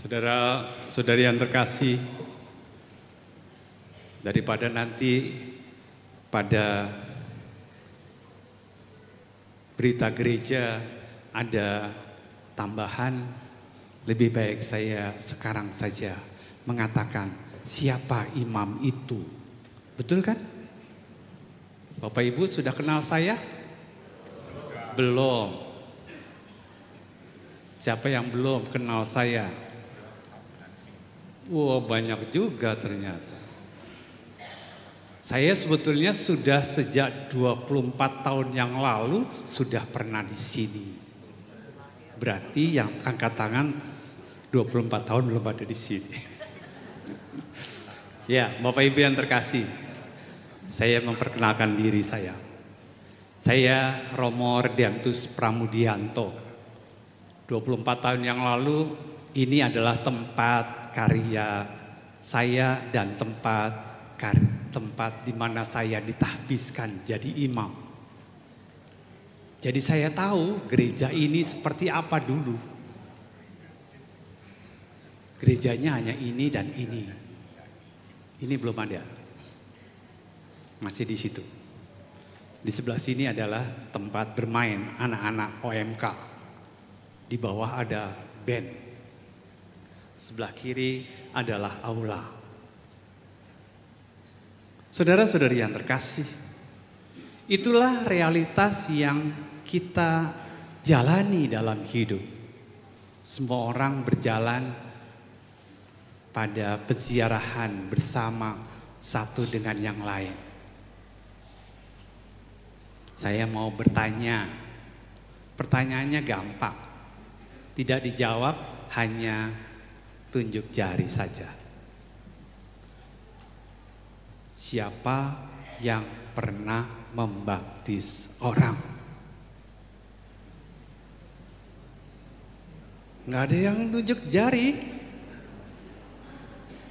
Saudara-saudari yang terkasih, daripada nanti pada berita gereja ada tambahan, lebih baik saya sekarang saja mengatakan siapa imam itu. Betul kan? Bapak Ibu sudah kenal saya? Belum. Siapa yang belum kenal saya? Wah, banyak juga ternyata. Saya sebetulnya sudah sejak 24 tahun yang lalu sudah pernah di sini. Berarti yang angkat tangan 24 tahun belum ada di sini. Ya, Bapak Ibu yang terkasih, saya memperkenalkan diri saya. Saya Romo Rediantus Pramudianto. 24 tahun yang lalu ini adalah tempat karya saya dan tempat di mana saya ditahbiskan jadi imam. Jadi saya tahu gereja ini seperti apa dulu. Gerejanya hanya ini dan ini. Ini belum ada. Masih di situ. Di sebelah sini adalah tempat bermain anak-anak OMK. Di bawah ada band. Sebelah kiri adalah aula. Saudara-saudari yang terkasih, itulah realitas yang kita jalani dalam hidup. Semua orang berjalan pada peziarahan bersama satu dengan yang lain. Saya mau bertanya, pertanyaannya gampang. Tidak dijawab, hanya tunjuk jari saja. Siapa yang pernah membaptis orang? Nggak ada yang tunjuk jari.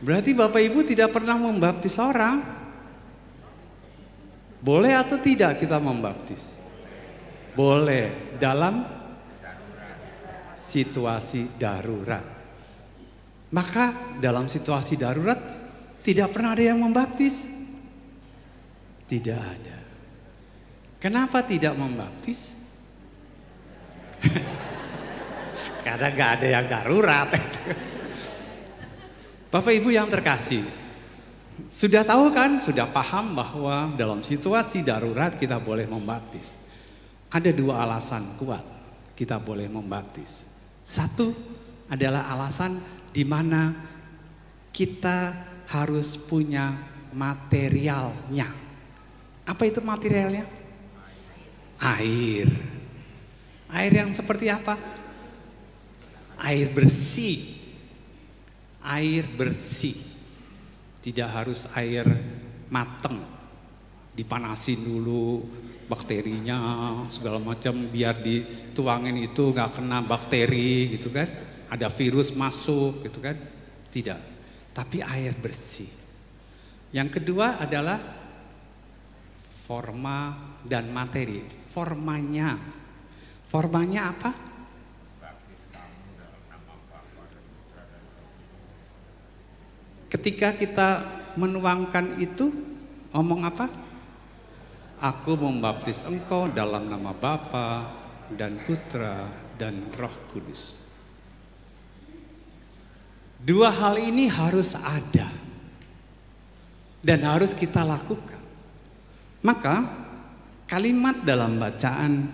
Berarti Bapak Ibu tidak pernah membaptis orang. Boleh atau tidak kita membaptis? Boleh, dalam situasi darurat. Maka dalam situasi darurat tidak pernah ada yang membaptis. Tidak ada. Kenapa tidak membaptis? Karena gak ada yang darurat. Bapak Ibu yang terkasih, sudah tahu kan, sudah paham bahwa dalam situasi darurat kita boleh membaptis. Ada dua alasan kuat kita boleh membaptis. Satu adalah alasan di mana kita harus punya materialnya. Apa itu materialnya? Air. Air yang seperti apa? Air bersih. Air bersih. Tidak harus air mateng. Dipanasin dulu bakterinya segala macam biar dituangin itu gak kena bakteri gitu kan. Ada virus masuk gitu kan. Tidak. Tapi air bersih. Yang kedua adalah forma dan materi. Formanya apa? Ketika kita menuangkan itu, ngomong apa? Aku membaptis engkau dalam nama Bapa dan Putra dan Roh Kudus. Dua hal ini harus ada dan harus kita lakukan. Maka kalimat dalam bacaan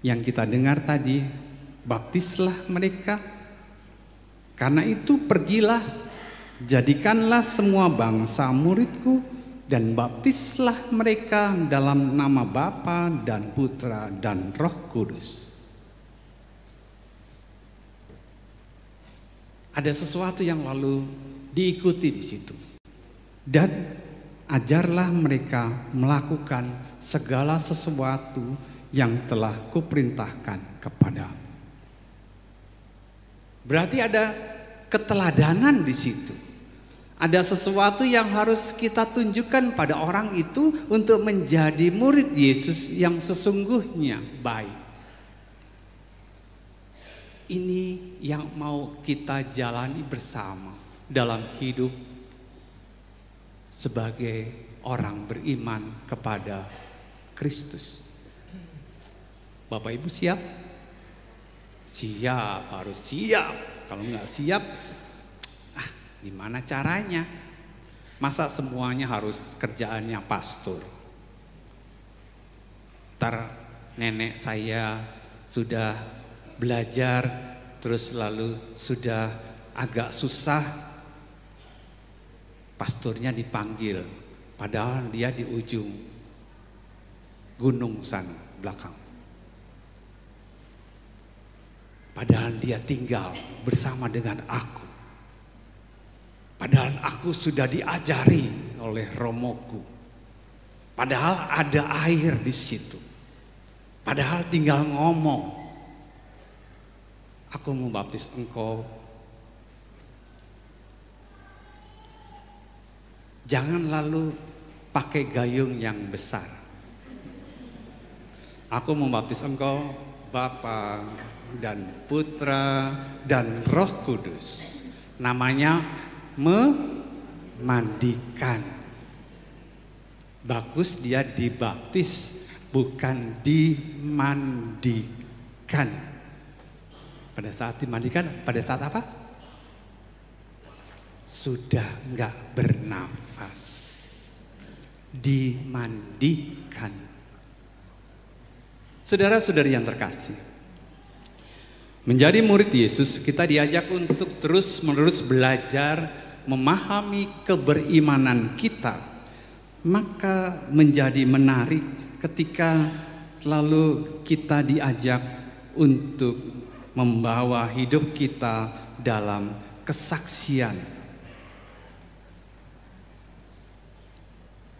yang kita dengar tadi, baptislah mereka, karena itu pergilah, jadikanlah semua bangsa muridku, dan baptislah mereka dalam nama Bapa dan Putra dan Roh Kudus. Ada sesuatu yang lalu diikuti di situ. Dan ajarlah mereka melakukan segala sesuatu yang telah kuperintahkan kepadamu. Berarti ada keteladanan di situ. Ada sesuatu yang harus kita tunjukkan pada orang itu untuk menjadi murid Yesus yang sesungguhnya baik. Ini yang mau kita jalani bersama dalam hidup sebagai orang beriman kepada Kristus. Bapak Ibu siap? Siap, harus siap. Kalau nggak siap, gimana caranya? Masa semuanya harus kerjaannya pastor? Ntar nenek saya sudah belajar, terus lalu sudah agak susah, pastornya dipanggil, padahal dia di ujung gunung sana belakang. Padahal dia tinggal bersama dengan aku. Padahal aku sudah diajari oleh romoku. Padahal ada air di situ. Padahal tinggal ngomong. Aku mau baptis engkau. Jangan lalu pakai gayung yang besar. Aku mau baptis engkau, Bapa dan Putra dan Roh Kudus. Namanya memandikan. Bagus dia dibaptis, bukan dimandikan. Pada saat dimandikan, pada saat apa? Sudah enggak bernafas. Dimandikan. Saudara-saudari yang terkasih, menjadi murid Yesus kita diajak untuk terus-menerus belajar memahami keberimanan kita. Maka menjadi menarik ketika lalu kita diajak untuk membawa hidup kita dalam kesaksian.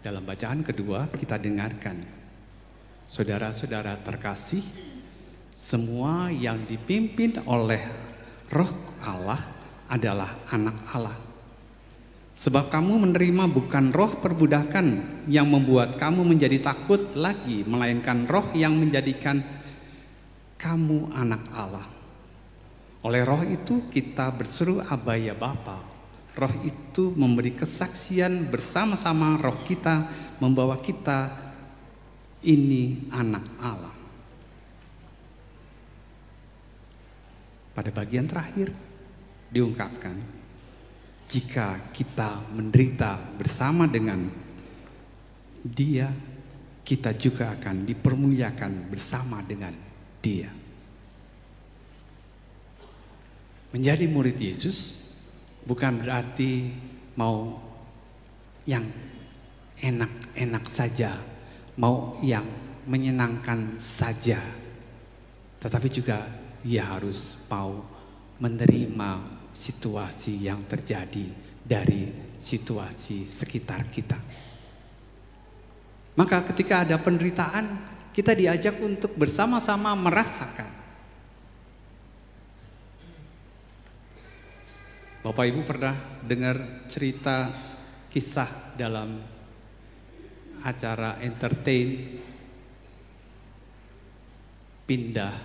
Dalam bacaan kedua kita dengarkan, saudara-saudara terkasih, semua yang dipimpin oleh Roh Allah adalah anak Allah. Sebab kamu menerima bukan roh perbudakan yang membuat kamu menjadi takut lagi, melainkan roh yang menjadikan kamu anak Allah. Oleh roh itu kita berseru Aba ya Bapa. Roh itu memberi kesaksian bersama-sama roh kita, membawa kita ini anak Allah. Pada bagian terakhir diungkapkan, jika kita menderita bersama dengan Dia, kita juga akan dipermuliakan bersama dengan Dia. Menjadi murid Yesus bukan berarti mau yang enak-enak saja, mau yang menyenangkan saja, tetapi juga ia harus mau menerima situasi yang terjadi dari situasi sekitar kita. Maka ketika ada penderitaan, kita diajak untuk bersama-sama merasakan. Bapak Ibu pernah dengar cerita kisah dalam acara entertain pindah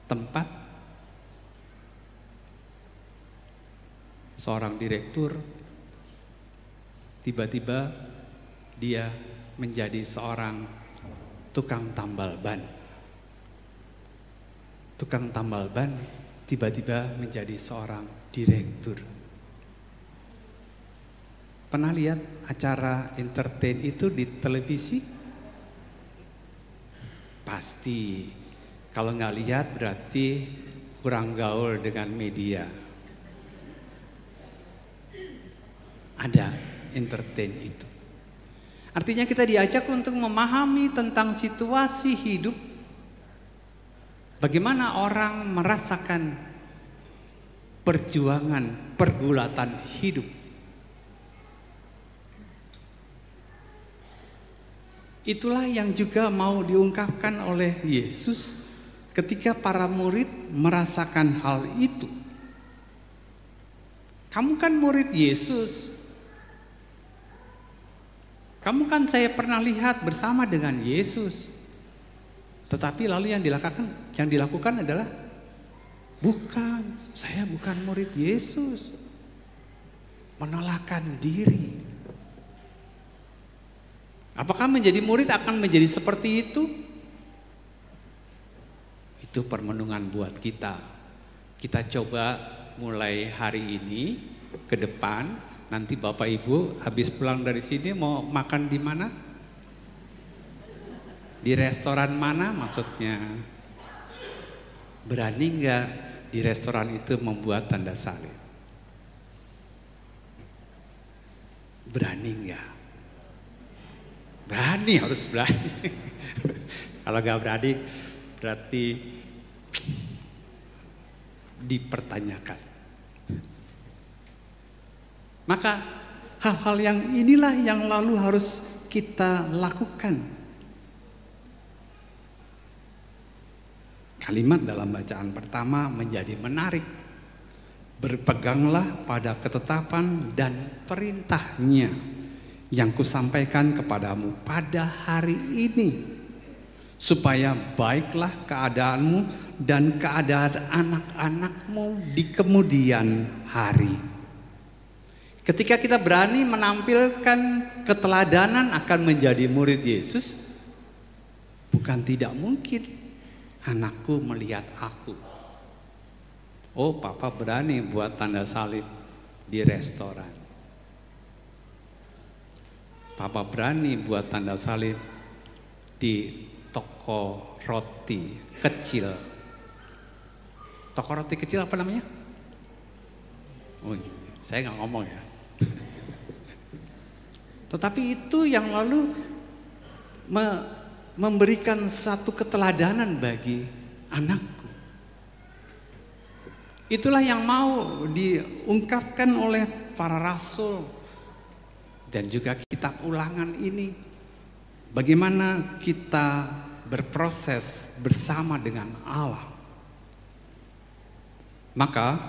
tempat? Seorang direktur tiba-tiba dia menjadi seorang tukang tambal ban. Tukang tambal ban tiba-tiba menjadi seorang direktur. Pernah lihat acara entertain itu di televisi? Pasti. Kalau nggak lihat berarti kurang gaul dengan media. Ada entertain itu. Artinya kita diajak untuk memahami tentang situasi hidup. Bagaimana orang merasakan perjuangan, pergulatan hidup. Itulah yang juga mau diungkapkan oleh Yesus ketika para murid merasakan hal itu. Kamu kan murid Yesus. Kamu kan saya pernah lihat bersama dengan Yesus. Tetapi lalu yang dilakukan adalah Bukan, saya bukan murid Yesus. Menolakkan diri. Apakah menjadi murid akan menjadi seperti itu? Itu permenungan buat kita. Kita coba mulai hari ini ke depan. Nanti Bapak Ibu habis pulang dari sini mau makan di mana? Di restoran mana maksudnya? Berani nggak di restoran itu membuat tanda salib? Berani nggak? Berani, harus berani. Kalau nggak berani berarti dipertanyakan. Maka hal-hal yang inilah yang lalu harus kita lakukan. Kalimat dalam bacaan pertama menjadi menarik. Berpeganglah pada ketetapan dan perintahnya yang kusampaikan kepadamu pada hari ini, supaya baiklah keadaanmu dan keadaan anak-anakmu di kemudian hari. Ketika kita berani menampilkan keteladanan akan menjadi murid Yesus, bukan tidak mungkin anakku melihat aku. Oh, papa berani buat tanda salib di restoran. Papa berani buat tanda salib di toko roti kecil. Toko roti kecil apa namanya? Oh, saya nggak ngomong ya. Tetapi itu yang lalu memberikan satu keteladanan bagi anakku. Itulah yang mau diungkapkan oleh para rasul dan juga kitab ulangan ini. Bagaimana kita berproses bersama dengan Allah. Maka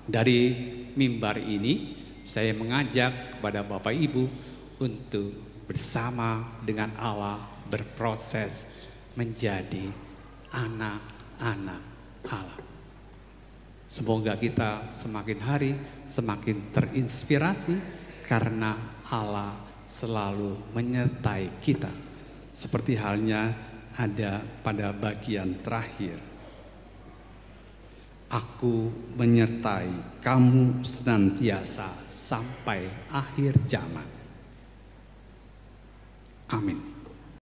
dari mimbar ini saya mengajak kepada Bapak Ibu untuk bersama dengan Allah berproses menjadi anak-anak Allah. Semoga kita semakin hari semakin terinspirasi karena Allah selalu menyertai kita. Seperti halnya ada pada bagian terakhir. Aku menyertai kamu senantiasa sampai akhir zaman. Amin.